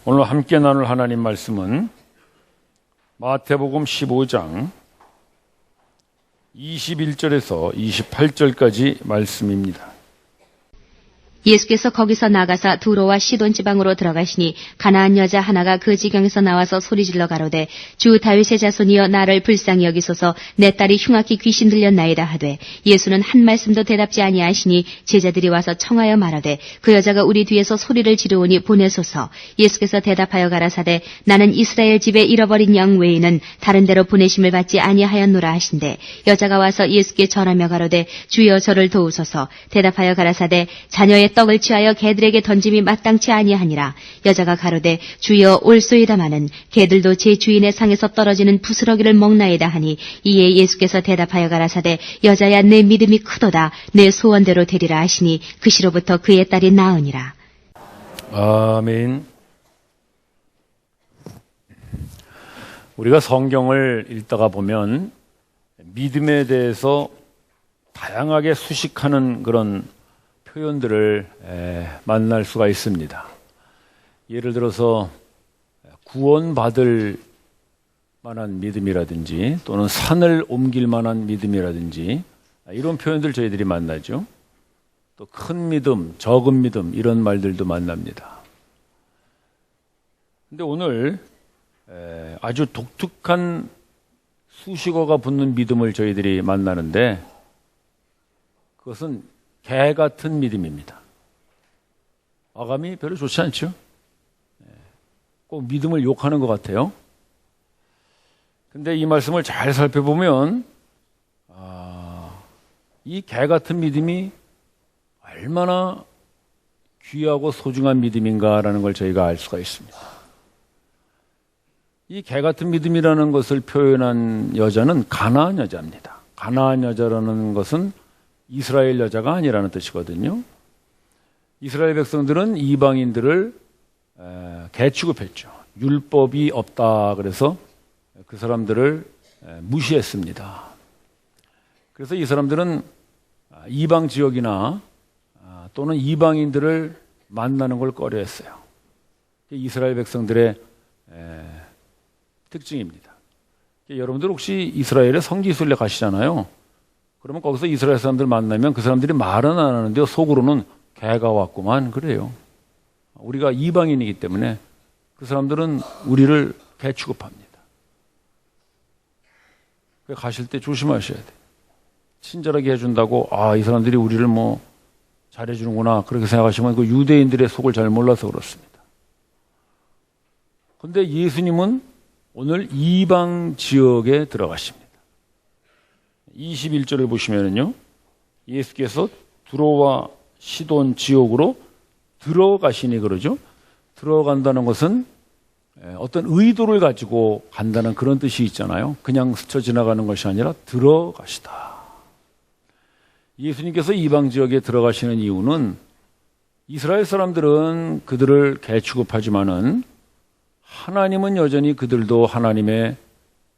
오늘 함께 나눌 하나님 말씀은 마태복음 15장 21절에서 28절까지 말씀입니다. 예수께서 거기서 나가사 두로와 시돈 지방으로 들어가시니 가나안 여자 하나가 그 지경에서 나와서 소리질러 가로되 주 다윗의 자손이여 나를 불쌍히 여기소서 내 딸이 흉악히 귀신 들렸나이다 하되 예수는 한 말씀도 대답지 아니하시니 제자들이 와서 청하여 말하되 그 여자가 우리 뒤에서 소리를 지르오니 보내소서. 예수께서 대답하여 가라사대 나는 이스라엘 집에 잃어버린 양 외에는 다른 데로 보내심을 받지 아니하였노라 하신대 여자가 와서 예수께 절하며 가로되 주여 저를 도우소서. 대답하여 가라사대 자녀의 떡을 취하여 개들에게 던짐이 마땅치 아니하니라. 여자가 가로되 주여 올소이다마는 개들도 제 주인의 상에서 떨어지는 부스러기를 먹나이다 하니 이에 예수께서 대답하여 가라사대 여자야 내 믿음이 크도다 내 소원대로 되리라 하시니 그 시로부터 그의 딸이 나으니라. 아멘. 우리가 성경을 읽다가 보면 믿음에 대해서 다양하게 수식하는 그런 표현들을 만날 수가 있습니다. 예를 들어서 구원받을 만한 믿음이라든지 또는 산을 옮길 만한 믿음이라든지 이런 표현들 저희들이 만나죠. 또 큰 믿음, 적은 믿음 이런 말들도 만납니다. 근데 오늘 아주 독특한 수식어가 붙는 믿음을 저희들이 만나는데 그것은 개 같은 믿음입니다. 어감이 별로 좋지 않죠? 꼭 믿음을 욕하는 것 같아요. 근데 이 말씀을 잘 살펴보면 이 개 같은 믿음이 얼마나 귀하고 소중한 믿음인가라는 걸 저희가 알 수가 있습니다. 이 개 같은 믿음이라는 것을 표현한 여자는 가나안 여자입니다. 가나안 여자라는 것은 이스라엘 여자가 아니라는 뜻이거든요. 이스라엘 백성들은 이방인들을 개 취급했죠. 율법이 없다 그래서 그 사람들을 무시했습니다. 그래서 이 사람들은 이방 지역이나 또는 이방인들을 만나는 걸 꺼려했어요. 이스라엘 백성들의 특징입니다. 여러분들 혹시 이스라엘에 성지순례 가시잖아요. 그러면 거기서 이스라엘 사람들 만나면 그 사람들이 말은 안 하는데요. 속으로는 개가 왔구만 그래요. 우리가 이방인이기 때문에 그 사람들은 우리를 개 취급합니다. 가실 때 조심하셔야 돼요. 친절하게 해준다고 이 사람들이 우리를 뭐 잘해주는구나 그렇게 생각하시면 그 유대인들의 속을 잘 몰라서 그렇습니다. 그런데 예수님은 오늘 이방 지역에 들어가십니다. 21절을 보시면은요, 예수께서 두로와 시돈 지역으로 들어가시니 그러죠. 들어간다는 것은 어떤 의도를 가지고 간다는 그런 뜻이 있잖아요. 그냥 스쳐 지나가는 것이 아니라 들어가시다. 예수님께서 이방 지역에 들어가시는 이유는 이스라엘 사람들은 그들을 개 취급하지만은 하나님은 여전히 그들도 하나님의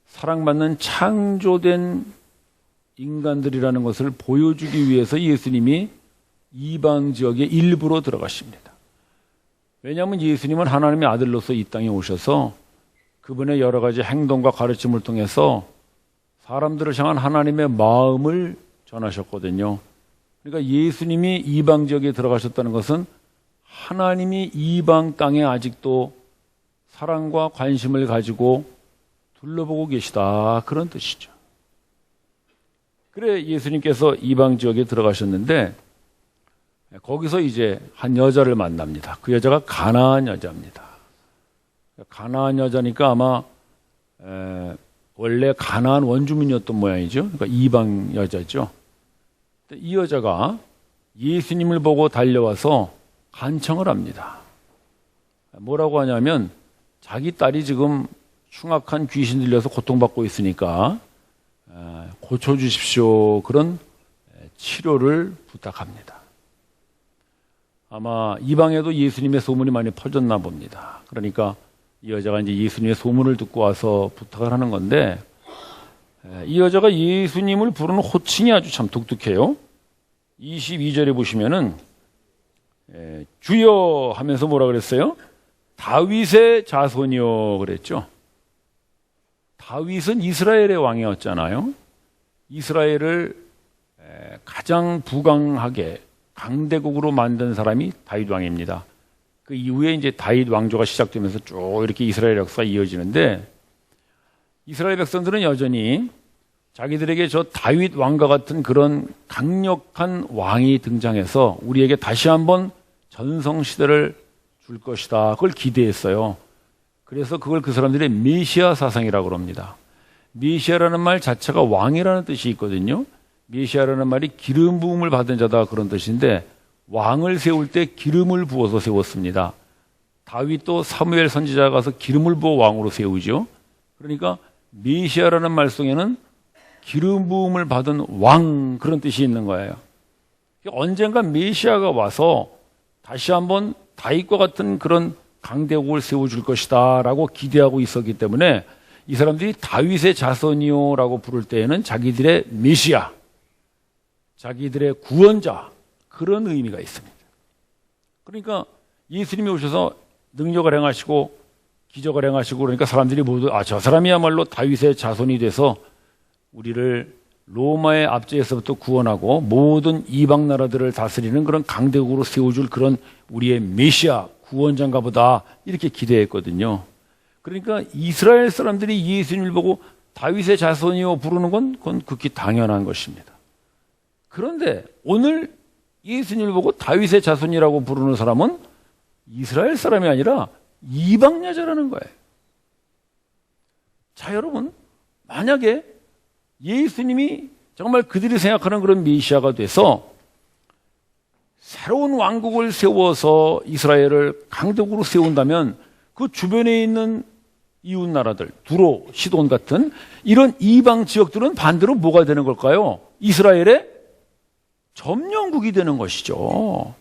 사랑받는 창조된 인간들이라는 것을 보여주기 위해서 예수님이 이방 지역의 일부로 들어가십니다. 왜냐하면 예수님은 하나님의 아들로서 이 땅에 오셔서 그분의 여러 가지 행동과 가르침을 통해서 사람들을 향한 하나님의 마음을 전하셨거든요. 그러니까 예수님이 이방 지역에 들어가셨다는 것은 하나님이 이방 땅에 아직도 사랑과 관심을 가지고 둘러보고 계시다 그런 뜻이죠. 그래 예수님께서 이방 지역에 들어가셨는데 거기서 이제 한 여자를 만납니다. 그 여자가 가나안 여자입니다. 가나안 여자니까 아마 원래 가나안 원주민이었던 모양이죠. 그러니까 이방 여자죠. 이 여자가 예수님을 보고 달려와서 간청을 합니다. 뭐라고 하냐면 자기 딸이 지금 흉악한 귀신 들려서 고통받고 있으니까 고쳐주십시오. 그런 치료를 부탁합니다. 아마 이방에도 예수님의 소문이 많이 퍼졌나 봅니다. 그러니까 이 여자가 이제 예수님의 소문을 듣고 와서 부탁을 하는 건데 이 여자가 예수님을 부르는 호칭이 아주 참 독특해요. 22절에 보시면은 주여 하면서 뭐라 그랬어요? 다윗의 자손이요 그랬죠. 다윗은 이스라엘의 왕이었잖아요. 이스라엘을 가장 부강하게 강대국으로 만든 사람이 다윗 왕입니다. 그 이후에 이제 다윗 왕조가 시작되면서 쭉 이렇게 이스라엘 역사가 이어지는데, 이스라엘 백성들은 여전히 자기들에게 저 다윗 왕과 같은 그런 강력한 왕이 등장해서 우리에게 다시 한번 전성시대를 줄 것이다, 그걸 기대했어요. 그래서 그걸 그 사람들의 메시아 사상이라고 합니다. 메시아라는 말 자체가 왕이라는 뜻이 있거든요. 메시아라는 말이 기름 부음을 받은 자다, 그런 뜻인데, 왕을 세울 때 기름을 부어서 세웠습니다. 다윗도 사무엘 선지자가 가서 기름을 부어 왕으로 세우죠. 그러니까 메시아라는 말 속에는 기름 부음을 받은 왕, 그런 뜻이 있는 거예요. 언젠가 메시아가 와서 다시 한번 다윗과 같은 그런 강대국을 세워줄 것이다 라고 기대하고 있었기 때문에 이 사람들이 다윗의 자손이요 라고 부를 때에는 자기들의 메시아, 자기들의 구원자, 그런 의미가 있습니다. 그러니까 예수님이 오셔서 능력을 행하시고 기적을 행하시고 그러니까 사람들이 모두 저 사람이야말로 다윗의 자손이 돼서 우리를 로마의 압제에서부터 구원하고 모든 이방 나라들을 다스리는 그런 강대국으로 세워줄 그런 우리의 메시아, 구원자인가 보다, 이렇게 기대했거든요. 그러니까 이스라엘 사람들이 예수님을 보고 다윗의 자손이요 부르는 건 그건 극히 당연한 것입니다. 그런데 오늘 예수님을 보고 다윗의 자손이라고 부르는 사람은 이스라엘 사람이 아니라 이방 여자라는 거예요. 자, 여러분, 만약에 예수님이 정말 그들이 생각하는 그런 메시아가 돼서 새로운 왕국을 세워서 이스라엘을 강대국으로 세운다면 그 주변에 있는 이웃 나라들, 두로, 시돈 같은 이런 이방 지역들은 반대로 뭐가 되는 걸까요? 이스라엘의 점령국이 되는 것이죠.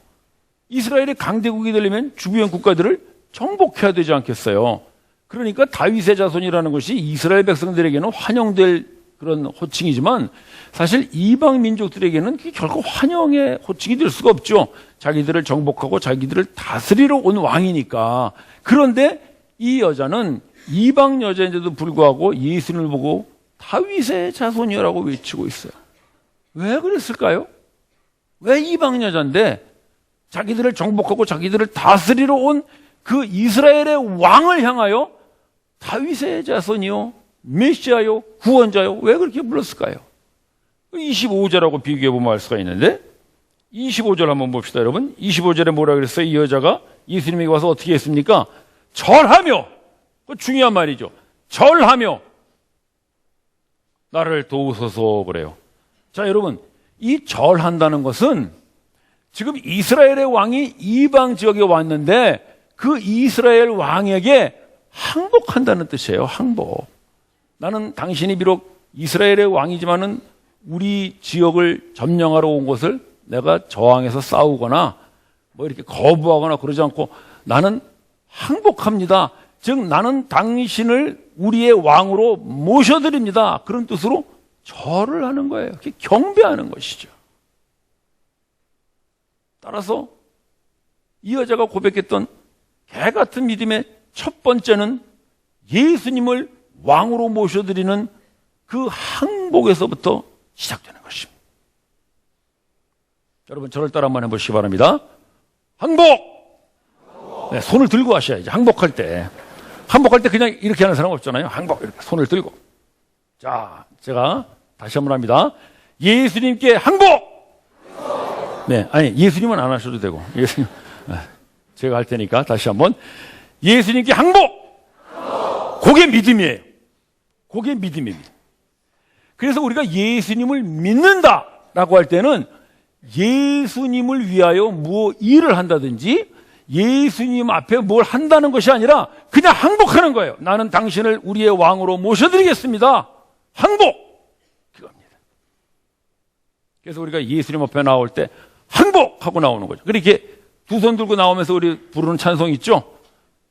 이스라엘의 강대국이 되려면 주변 국가들을 정복해야 되지 않겠어요? 그러니까 다윗의 자손이라는 것이 이스라엘 백성들에게는 환영될 그런 호칭이지만 사실 이방 민족들에게는 그게 결코 환영의 호칭이 될 수가 없죠. 자기들을 정복하고 자기들을 다스리러 온 왕이니까. 그런데 이 여자는 이방 여자인데도 불구하고 예수님을 보고 다윗의 자손이라고 외치고 있어요. 왜 그랬을까요? 왜 이방 여자인데 자기들을 정복하고 자기들을 다스리러 온 그 이스라엘의 왕을 향하여 다윗의 자손이요, 메시아요, 구원자요, 왜 그렇게 불렀을까요? 25절하고 비교해보면 알 수가 있는데, 25절 한번 봅시다, 여러분. 25절에 뭐라 그랬어요? 이 여자가 예수님에게 와서 어떻게 했습니까? 절하며, 그 중요한 말이죠. 절하며 나를 도우소서 그래요. 자, 여러분, 이 절한다는 것은 지금 이스라엘의 왕이 이방 지역에 왔는데 그 이스라엘 왕에게 항복한다는 뜻이에요. 항복. 나는 당신이 비록 이스라엘의 왕이지만은 우리 지역을 점령하러 온 것을 내가 저항해서 싸우거나 뭐 이렇게 거부하거나 그러지 않고 나는 항복합니다. 즉 나는 당신을 우리의 왕으로 모셔드립니다. 그런 뜻으로 절을 하는 거예요. 경배하는 것이죠. 따라서 이 여자가 고백했던 개 같은 믿음의 첫 번째는 예수님을 왕으로 모셔드리는 그 항복에서부터 시작되는 것입니다. 여러분, 저를 따라 한번 해보시기 바랍니다. 항복! 네, 손을 들고 하셔야지. 항복할 때 그냥 이렇게 하는 사람 없잖아요. 항복, 이렇게 손을 들고. 자, 제가 다시 한번 합니다. 예수님께 항복! 네, 아니, 예수님은 안 하셔도 되고. 예수님, 제가 할 테니까 다시 한번. 예수님께 항복! 그게 믿음이에요. 그게 믿음입니다. 그래서 우리가 예수님을 믿는다라고 할 때는 예수님을 위하여 뭐 일을 한다든지 예수님 앞에 뭘 한다는 것이 아니라 그냥 항복하는 거예요. 나는 당신을 우리의 왕으로 모셔드리겠습니다. 항복! 그겁니다. 그래서 우리가 예수님 앞에 나올 때 항복하고 나오는 거죠. 그렇게 두 손 들고 나오면서 우리 부르는 찬송 있죠?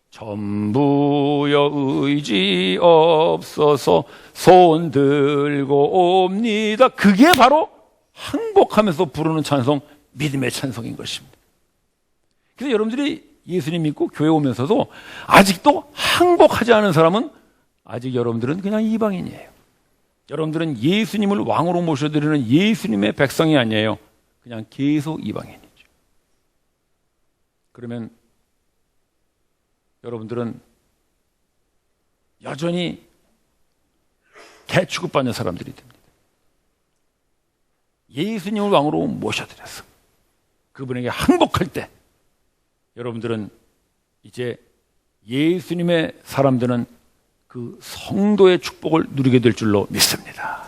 전부여 의지 없어서 손 들고 옵니다. 그게 바로 항복하면서 부르는 찬송, 믿음의 찬송인 것입니다. 그래서 여러분들이 예수님 믿고 교회 오면서도 아직도 항복하지 않은 사람은 아직 여러분들은 그냥 이방인이에요. 여러분들은 예수님을 왕으로 모셔드리는 예수님의 백성이 아니에요. 그냥 계속 이방인이죠. 그러면 여러분들은 여전히 개 취급받는 사람들이 됩니다. 예수님을 왕으로 모셔드려서 그분에게 항복할 때 여러분들은 이제 예수님의 사람들은 그 성도의 축복을 누리게 될 줄로 믿습니다.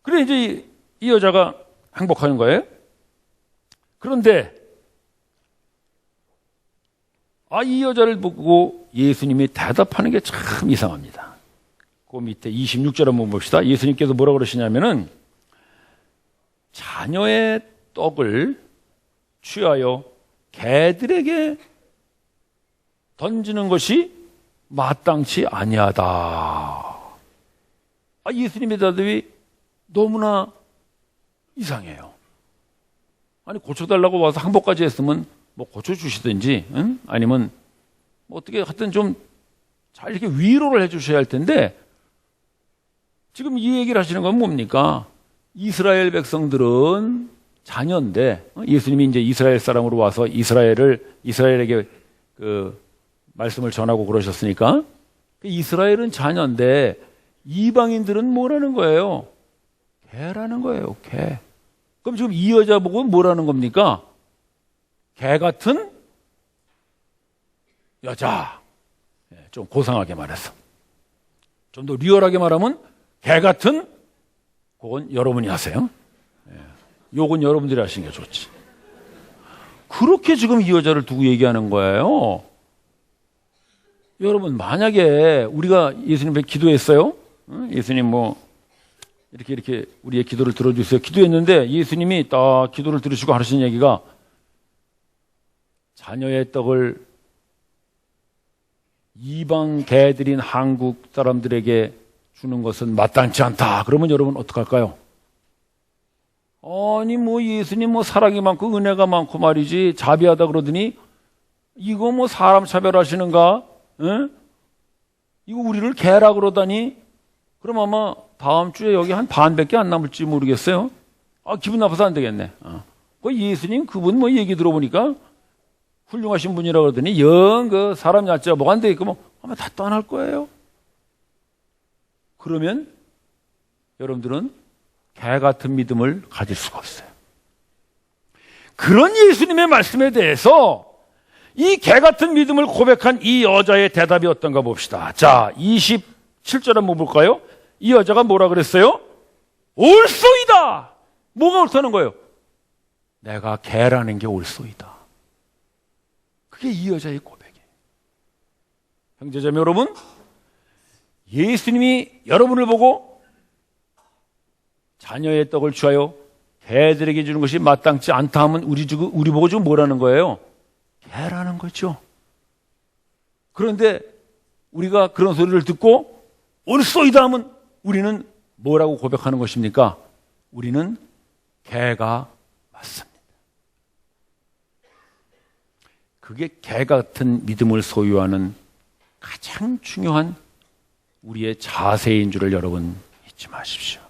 그래 이제 이 여자가 항복하는 거예요. 그런데 이 여자를 보고 예수님이 대답하는 게 참 이상합니다. 그 밑에 26절 한번 봅시다. 예수님께서 뭐라고 그러시냐면은 자녀의 떡을 취하여 개들에게 던지는 것이 마땅치 아니하다. 예수님의 대답이 너무나 이상해요. 아니 고쳐달라고 와서 항복까지 했으면 뭐 고쳐주시든지, 응? 아니면 뭐 어떻게 하여튼 좀 잘 이렇게 위로를 해주셔야 할 텐데 지금 이 얘기를 하시는 건 뭡니까? 이스라엘 백성들은 자녀인데 예수님이 이제 이스라엘 사람으로 와서 이스라엘에게 그 말씀을 전하고 그러셨으니까 이스라엘은 자녀인데 이방인들은 뭐라는 거예요? 개라는 거예요. 개. 그럼 지금 이 여자 보고 뭐라는 겁니까? 개 같은 여자. 좀 고상하게 말해서. 좀 더 리얼하게 말하면 개 같은, 그건 여러분이 하세요. 욕은 여러분들이 하시는 게 좋지. 그렇게 지금 이 여자를 두고 얘기하는 거예요. 여러분, 만약에 우리가 예수님께 기도했어요? 예수님 뭐 이렇게 우리의 기도를 들어주세요. 기도했는데 예수님이 딱 기도를 들으시고 하시는 얘기가 자녀의 떡을 이방 개들인 한국 사람들에게 주는 것은 마땅치 않다. 그러면 여러분 어떡할까요? 아니 뭐 예수님 뭐 사랑이 많고 은혜가 많고 말이지 자비하다 그러더니 이거 뭐 사람 차별하시는가? 에? 이거 우리를 개라 그러다니? 그럼 아마 다음 주에 여기 한 반밖에 안 남을지 모르겠어요. 기분 나빠서 안 되겠네. 그 예수님 그분 뭐 얘기 들어보니까 훌륭하신 분이라 그러더니 영 그 사람 얕지가 뭐가 안 되겠고 뭐 아마 다 떠날 거예요. 그러면 여러분들은 개 같은 믿음을 가질 수가 없어요. 그런 예수님의 말씀에 대해서 이 개 같은 믿음을 고백한 이 여자의 대답이 어떤가 봅시다. 자, 27절 한번 볼까요? 이 여자가 뭐라 그랬어요? 옳소이다. 뭐가 옳다는 거예요? 내가 개라는 게 옳소이다. 그게 이 여자의 고백이에요. 형제자매 여러분, 예수님이 여러분을 보고 자녀의 떡을 취하여 개들에게 주는 것이 마땅치 않다 하면 우리 보고 지금 뭐라는 거예요? 개라는 거죠. 그런데 우리가 그런 소리를 듣고 옳소이다 하면 우리는 뭐라고 고백하는 것입니까? 우리는 개가 맞습니다. 그게 개 같은 믿음을 소유하는 가장 중요한 우리의 자세인 줄을 여러분 잊지 마십시오.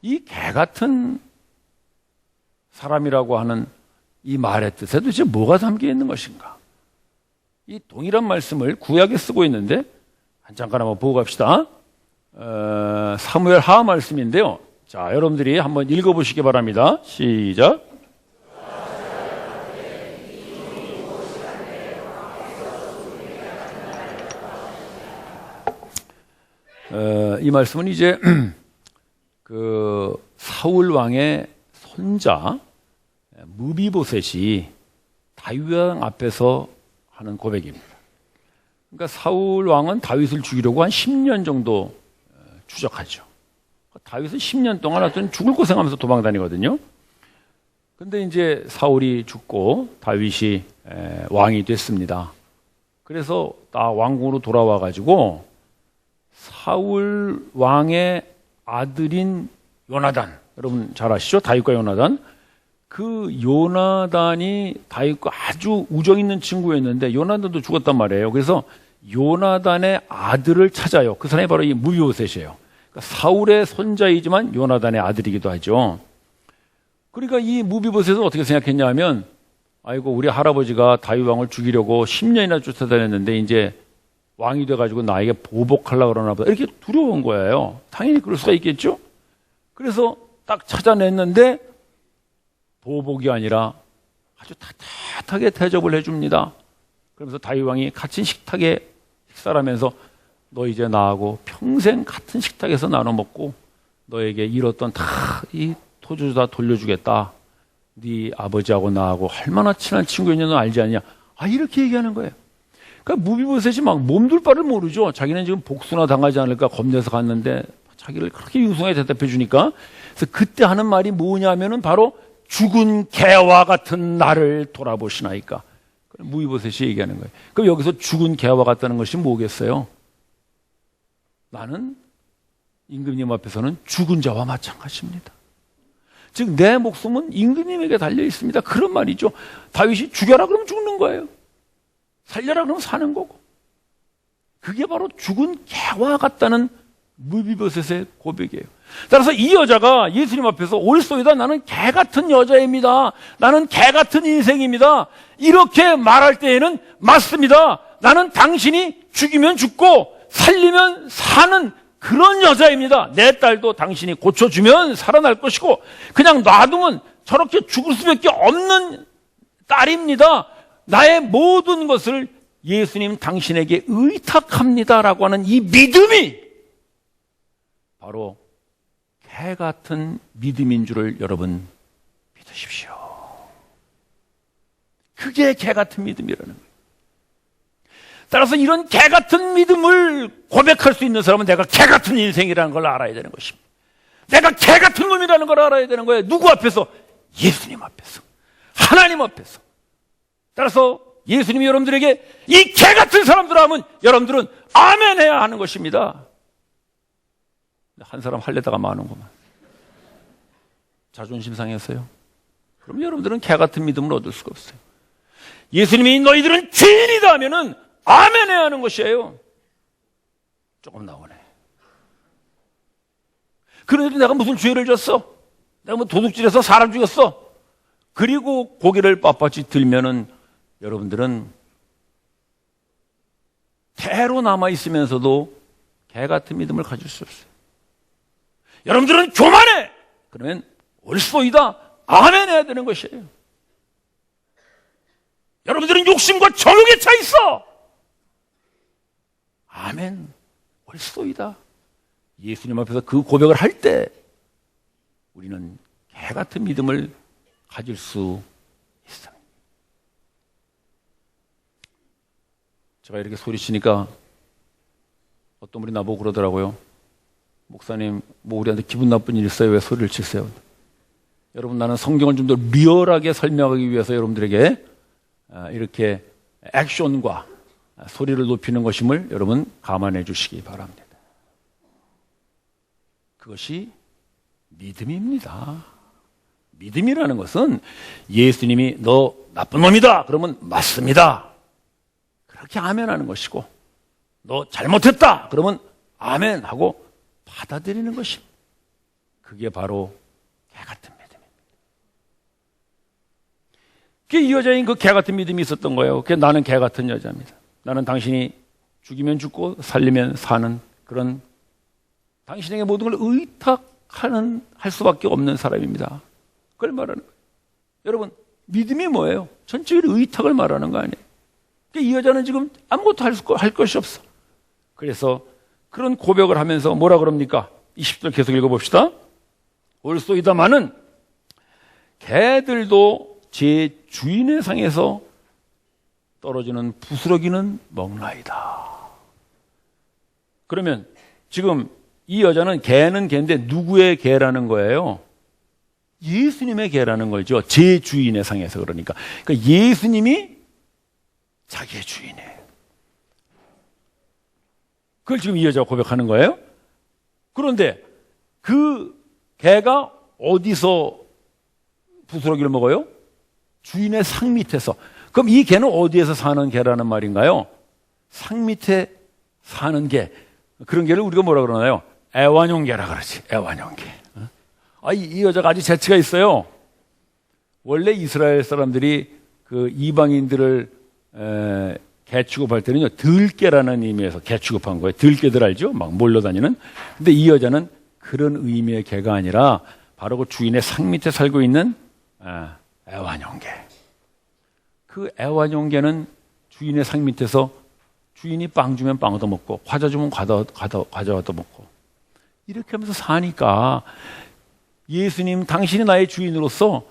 이 개 같은 사람이라고 하는 이 말의 뜻에 도대체 뭐가 담겨 있는 것인가? 이 동일한 말씀을 구약에 쓰고 있는데 잠깐 한번 보고 갑시다. 사무엘 하 말씀인데요. 자, 여러분들이 한번 읽어보시기 바랍니다. 시작. 이 말씀은 이제 그 사울 왕의 손자 무비보셋이 다윗 왕 앞에서 하는 고백입니다. 그러니까 사울 왕은 다윗을 죽이려고 한 10년 정도 추적하죠. 다윗은 10년 동안 어떤 죽을 고생하면서 도망다니거든요. 근데 이제 사울이 죽고 다윗이 왕이 됐습니다. 그래서 다 왕궁으로 돌아와 가지고 사울 왕의 아들인 요나단, 여러분 잘 아시죠? 다윗과 요나단. 그 요나단이 다윗과 아주 우정 있는 친구였는데 요나단도 죽었단 말이에요. 그래서 요나단의 아들을 찾아요. 그 사람이 바로 이 무비보셋이에요. 그러니까 사울의 손자이지만 요나단의 아들이기도 하죠. 그러니까 이 무비보셋은 어떻게 생각했냐 하면, 아이고 우리 할아버지가 다윗 왕을 죽이려고 10년이나 쫓아다녔는데 이제 왕이 돼가지고 나에게 보복하려고 그러나 보다, 이렇게 두려운 거예요. 당연히 그럴 수가 있겠죠. 그래서 딱 찾아냈는데 보복이 아니라 아주 따뜻하게 대접을 해줍니다. 그러면서 다윗 왕이 같은 식탁에 식사를 하면서 너 이제 나하고 평생 같은 식탁에서 나눠 먹고 너에게 잃었던 다 이 토주 다 돌려주겠다. 네 아버지하고 나하고 얼마나 친한 친구였냐는 알지 않냐. 이렇게 얘기하는 거예요. 그러니까 무비보셋이 막 몸둘 바를 모르죠. 자기는 지금 복수나 당하지 않을까 겁내서 갔는데 자기를 그렇게 융숭하게 대답해 주니까. 그래서 그때 하는 말이 뭐냐면은 바로 죽은 개와 같은 나를 돌아보시나이까. 무비보셋이 얘기하는 거예요. 그럼 여기서 죽은 개와 같다는 것이 뭐겠어요? 나는 임금님 앞에서는 죽은 자와 마찬가지입니다. 즉 내 목숨은 임금님에게 달려 있습니다. 그런 말이죠. 다윗이 죽여라 그러면 죽는 거예요. 살려라 그러면 사는 거고. 그게 바로 죽은 개와 같다는 무비보셋의 고백이에요. 따라서 이 여자가 예수님 앞에서 옳소이다, 나는 개 같은 여자입니다. 나는 개 같은 인생입니다. 이렇게 말할 때에는 맞습니다. 나는 당신이 죽이면 죽고 살리면 사는 그런 여자입니다. 내 딸도 당신이 고쳐주면 살아날 것이고 그냥 놔두면 저렇게 죽을 수밖에 없는 딸입니다. 나의 모든 것을 예수님 당신에게 의탁합니다라고 하는 이 믿음이 바로 개 같은 믿음인 줄을 여러분 믿으십시오. 그게 개 같은 믿음이라는 거예요. 따라서 이런 개 같은 믿음을 고백할 수 있는 사람은 내가 개 같은 인생이라는 걸 알아야 되는 것입니다. 내가 개 같은 놈이라는 걸 알아야 되는 거예요. 누구 앞에서? 예수님 앞에서. 하나님 앞에서. 따라서 예수님이 여러분들에게 이 개 같은 사람들 하면 여러분들은 아멘 해야 하는 것입니다. 한 사람 할래다가 마는구만. 자존심 상해서요. 그럼 여러분들은 개 같은 믿음을 얻을 수가 없어요. 예수님이 너희들은 죄인이다 하면은 아멘 해야 하는 것이에요. 조금 나오네. 그런데 내가 무슨 죄를 졌어? 내가 뭐 도둑질해서 사람 죽였어? 그리고 고개를 빳빳이 들면은 여러분들은 대로 남아있으면서도 개 같은 믿음을 가질 수 없어요. 여러분들은 교만해! 그러면 옳소이다, 아멘 해야 되는 것이에요. 여러분들은 욕심과 정욕에 차 있어! 아멘, 옳소이다. 예수님 앞에서 그 고백을 할 때 우리는 개 같은 믿음을 가질 수 있습니다. 제가 이렇게 소리치니까 어떤 분이 나보고 그러더라고요. 목사님, 뭐 우리한테 기분 나쁜 일 있어요? 왜 소리를 치세요? 여러분, 나는 성경을 좀 더 리얼하게 설명하기 위해서 여러분들에게 이렇게 액션과 소리를 높이는 것임을 여러분 감안해 주시기 바랍니다. 그것이 믿음입니다. 믿음이라는 것은 예수님이 너 나쁜 놈이다 그러면 맞습니다, 그렇게 아멘하는 것이고, 너 잘못했다 그러면 아멘 하고 받아들이는 것입니다. 그게 바로 개 같은 믿음입니다. 그게 이 여자인 그 개 같은 믿음이 있었던 거예요. 그게 나는 개 같은 여자입니다. 나는 당신이 죽이면 죽고 살리면 사는 그런, 당신에게 모든 걸 의탁하는 할 수밖에 없는 사람입니다. 그걸 말하는 거예요. 여러분, 믿음이 뭐예요? 전적으로 의탁을 말하는 거 아니에요. 그러니까 이 여자는 지금 아무것도 할 것이 없어. 그래서 그런 고백을 하면서 뭐라 그럽니까? 20절 계속 읽어봅시다. 옳소이다마는 개들도 제 주인의 상에서 떨어지는 부스러기는 먹나이다. 그러면 지금 이 여자는 개는 개인데 누구의 개라는 거예요? 예수님의 개라는 거죠. 제 주인의 상에서. 그러니까 예수님이 자기의 주인이에요. 그걸 지금 이 여자가 고백하는 거예요. 그런데 그 개가 어디서 부스러기를 먹어요? 주인의 상 밑에서. 그럼 이 개는 어디에서 사는 개라는 말인가요? 상 밑에 사는 개. 그런 개를 우리가 뭐라 그러나요? 애완용개라 그러지. 애완용개. 이 여자가 아주 재치가 있어요. 원래 이스라엘 사람들이 그 이방인들을 개 취급할 때는요, 들개라는 의미에서 개 취급한 거예요. 들개들 알죠? 막 몰려다니는. 근데 이 여자는 그런 의미의 개가 아니라 바로 그 주인의 상 밑에 살고 있는 애완용개. 그 애완용개는 주인의 상 밑에서 주인이 빵 주면 빵 얻어 먹고 과자 주면 과자 얻어 먹고 이렇게 하면서 사니까 예수님 당신이 나의 주인으로서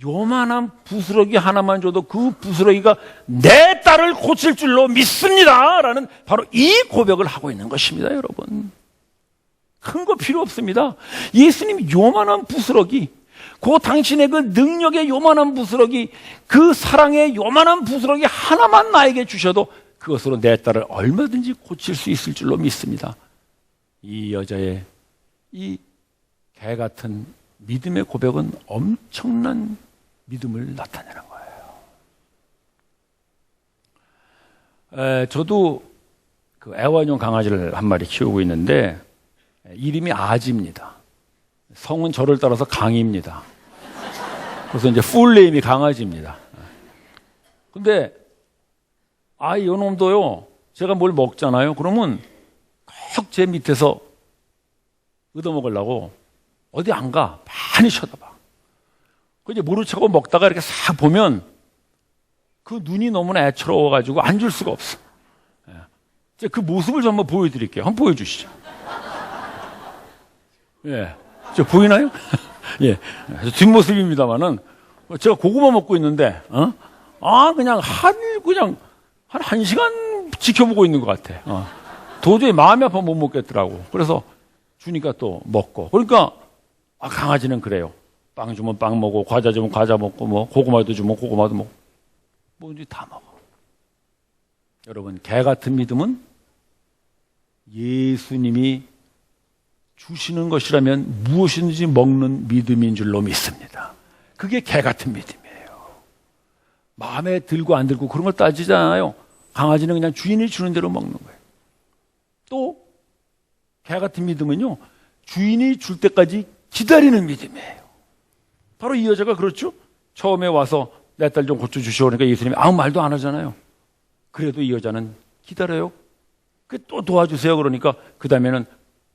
요만한 부스러기 하나만 줘도 그 부스러기가 내 딸을 고칠 줄로 믿습니다 라는 바로 이 고백을 하고 있는 것입니다. 여러분, 큰 거 필요 없습니다. 예수님 요만한 부스러기, 그 당신의 그 능력의 요만한 부스러기, 그 사랑의 요만한 부스러기 하나만 나에게 주셔도 그것으로 내 딸을 얼마든지 고칠 수 있을 줄로 믿습니다. 이 여자의 이 개 같은 믿음의 고백은 엄청난 믿음을 나타내는 거예요. 저도 그 애완용 강아지를 한 마리 키우고 있는데 이름이 아지입니다. 성은 저를 따라서 강입니다. 그래서 이제 풀네임이 강아지입니다. 근데 이 놈도요, 제가 뭘 먹잖아요. 그러면 꼭 제 밑에서 얻어먹으려고 어디 안 가. 많이 쳐다봐. 그 이제 모른 척하고 먹다가 이렇게 싹 보면 그 눈이 너무나 애처로워가지고 안 줄 수가 없어. 그 모습을 좀 한번 보여드릴게요. 한번 보여주시죠. 예. 저 보이나요? 예. 뒷모습입니다만은 제가 고구마 먹고 있는데, 그냥 한 1시간 지켜보고 있는 것 같아. 도저히 마음이 아파 못 먹겠더라고. 그래서 주니까 또 먹고. 그러니까, 강아지는 그래요. 빵 주면 빵 먹고, 과자 주면 과자 먹고, 뭐, 고구마도 주면 고구마도 먹고. 뭐든지 다 먹어. 여러분, 개 같은 믿음은 예수님이 주시는 것이라면 무엇이든지 먹는 믿음인 줄로 믿습니다. 그게 개 같은 믿음이에요. 마음에 들고 안 들고 그런 걸 따지잖아요. 강아지는 그냥 주인이 주는 대로 먹는 거예요. 또 개 같은 믿음은요, 주인이 줄 때까지 기다리는 믿음이에요. 바로 이 여자가 그렇죠. 처음에 와서 내 딸 좀 고쳐주시오 그러니까 예수님이 아무 말도 안 하잖아요. 그래도 이 여자는 기다려요. 또 도와주세요 그러니까 그 다음에는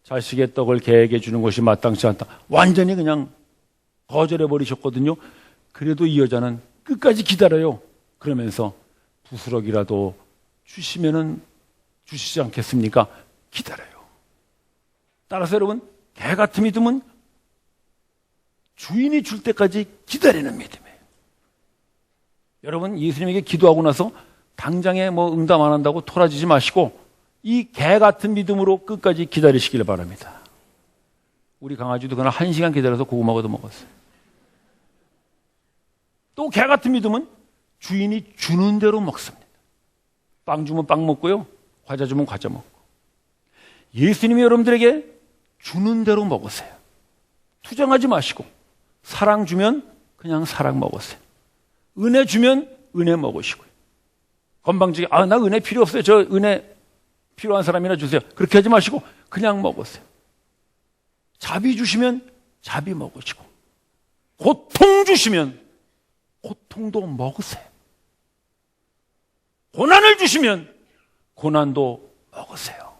자식의 떡을 개에게 주는 것이 마땅치 않다. 완전히 그냥 거절해버리셨거든요. 그래도 이 여자는 끝까지 기다려요. 그러면서 부스럭이라도 주시면은 주시지 않겠습니까? 기다려요. 따라서 여러분, 개 같은 믿음은 주인이 줄 때까지 기다리는 믿음이에요. 여러분, 예수님에게 기도하고 나서 당장에 뭐 응답 안 한다고 토라지지 마시고 이 개 같은 믿음으로 끝까지 기다리시길 바랍니다. 우리 강아지도 그날 1시간 기다려서 고구마도 먹었어요. 또 개 같은 믿음은 주인이 주는 대로 먹습니다. 빵 주면 빵 먹고요. 과자 주면 과자 먹고. 예수님이 여러분들에게 주는 대로 먹으세요. 투정하지 마시고 사랑 주면 그냥 사랑 먹으세요. 은혜 주면 은혜 먹으시고요. 건방지게 나 은혜 필요 없어요. 저 은혜 필요한 사람이나 주세요. 그렇게 하지 마시고 그냥 먹으세요. 자비 주시면 자비 먹으시고 고통 주시면 고통도 먹으세요. 고난을 주시면 고난도 먹으세요.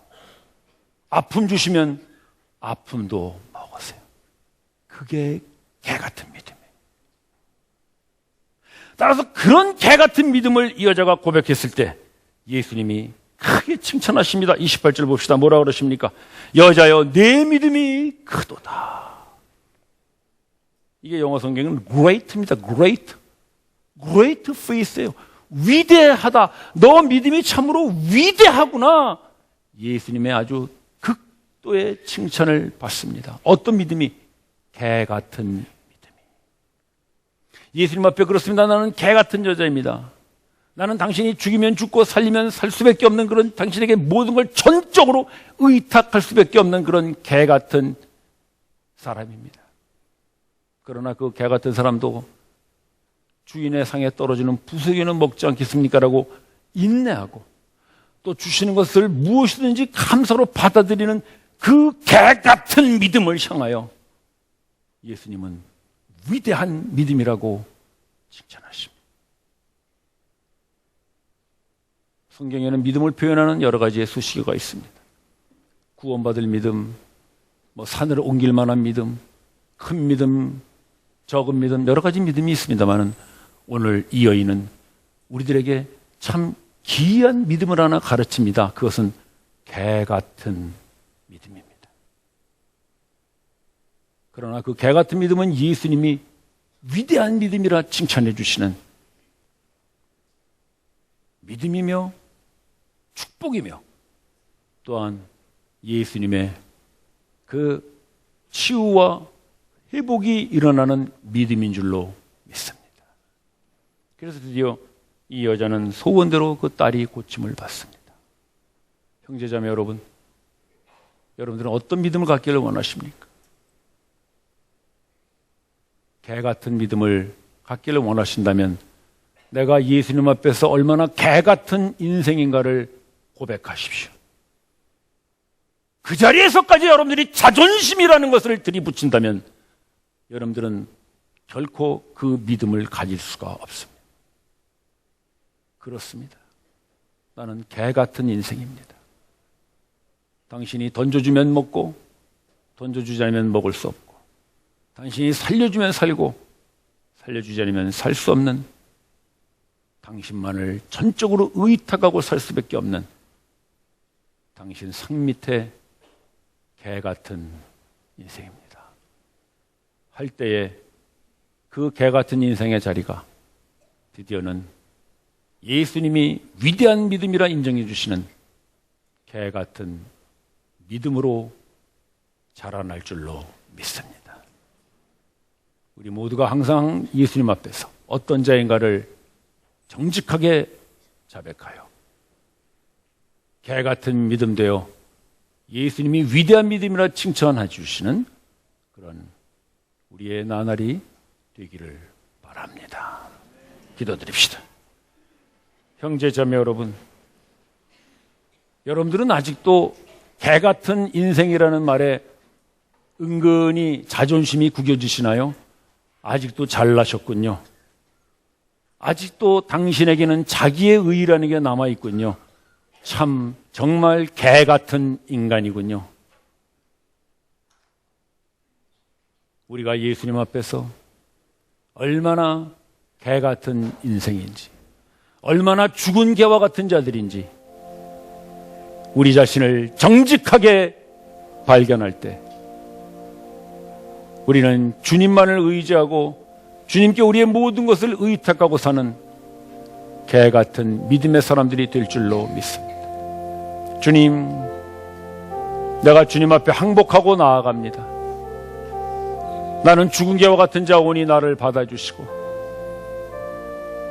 아픔 주시면 아픔도 먹으세요. 그게 개 같은 믿음이에요. 따라서 그런 개 같은 믿음을 이 여자가 고백했을 때 예수님이 크게 칭찬하십니다. 28절 봅시다. 뭐라 그러십니까? 여자여 내 믿음이 크도다. 이게 영어 성경은 great입니다. great faith예요. 위대하다. 너 믿음이 참으로 위대하구나. 예수님의 아주 극도의 칭찬을 받습니다. 어떤 믿음이? 개 같은 믿음이. 예수님 앞에 그렇습니다. 나는 개 같은 여자입니다. 나는 당신이 죽이면 죽고 살리면 살 수밖에 없는 그런 당신에게 모든 걸 전적으로 의탁할 수밖에 없는 그런 개 같은 사람입니다. 그러나 그 개 같은 사람도 주인의 상에 떨어지는 부스러기는 먹지 않겠습니까? 라고 인내하고 또 주시는 것을 무엇이든지 감사로 받아들이는 그 개 같은 믿음을 향하여 예수님은 위대한 믿음이라고 칭찬하십니다. 성경에는 믿음을 표현하는 여러 가지의 수식어가 있습니다. 구원받을 믿음, 산을 옮길 만한 믿음, 큰 믿음, 적은 믿음, 여러 가지 믿음이 있습니다만 오늘 이 여인은 우리들에게 참 기이한 믿음을 하나 가르칩니다. 그것은 개 같은 믿음입니다. 그러나 그 개 같은 믿음은 예수님이 위대한 믿음이라 칭찬해 주시는 믿음이며 축복이며 또한 예수님의 그 치유와 회복이 일어나는 믿음인 줄로 믿습니다. 그래서 드디어 이 여자는 소원대로 그 딸이 고침을 받습니다. 형제자매 여러분, 여러분들은 어떤 믿음을 갖기를 원하십니까? 개 같은 믿음을 갖기를 원하신다면 내가 예수님 앞에서 얼마나 개 같은 인생인가를 고백하십시오. 그 자리에서까지 여러분들이 자존심이라는 것을 들이붙인다면 여러분들은 결코 그 믿음을 가질 수가 없습니다. 그렇습니다. 나는 개 같은 인생입니다. 당신이 던져주면 먹고 던져주지 않으면 먹을 수 없고 당신이 살려주면 살고 살려주지 않으면 살 수 없는 당신만을 전적으로 의탁하고 살 수밖에 없는 당신 상 밑에 개 같은 인생입니다. 할 때에 그 개 같은 인생의 자리가 드디어는 예수님이 위대한 믿음이라 인정해 주시는 개 같은 믿음으로 자라날 줄로 믿습니다. 우리 모두가 항상 예수님 앞에서 어떤 자인가를 정직하게 자백하여 개 같은 믿음 되어 예수님이 위대한 믿음이라 칭찬해 주시는 그런 우리의 나날이 되기를 바랍니다. 기도드립시다. 형제자매 여러분, 여러분들은 아직도 개 같은 인생이라는 말에 은근히 자존심이 구겨지시나요? 아직도 잘나셨군요. 아직도 당신에게는 자기의 의의라는 게 남아있군요. 참 정말 개 같은 인간이군요. 우리가 예수님 앞에서 얼마나 개 같은 인생인지, 얼마나 죽은 개와 같은 자들인지 우리 자신을 정직하게 발견할 때 우리는 주님만을 의지하고 주님께 우리의 모든 것을 의탁하고 사는 개 같은 믿음의 사람들이 될 줄로 믿습니다. 주님, 내가 주님 앞에 항복하고 나아갑니다. 나는 죽은 개와 같은 자오니 나를 받아주시고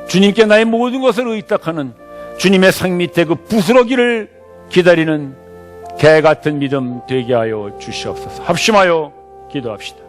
주님께 나의 모든 것을 의탁하는 주님의 상 밑에 그 부스러기를 기다리는 개 같은 믿음 되게 하여 주시옵소서. 합심하여 기도합시다.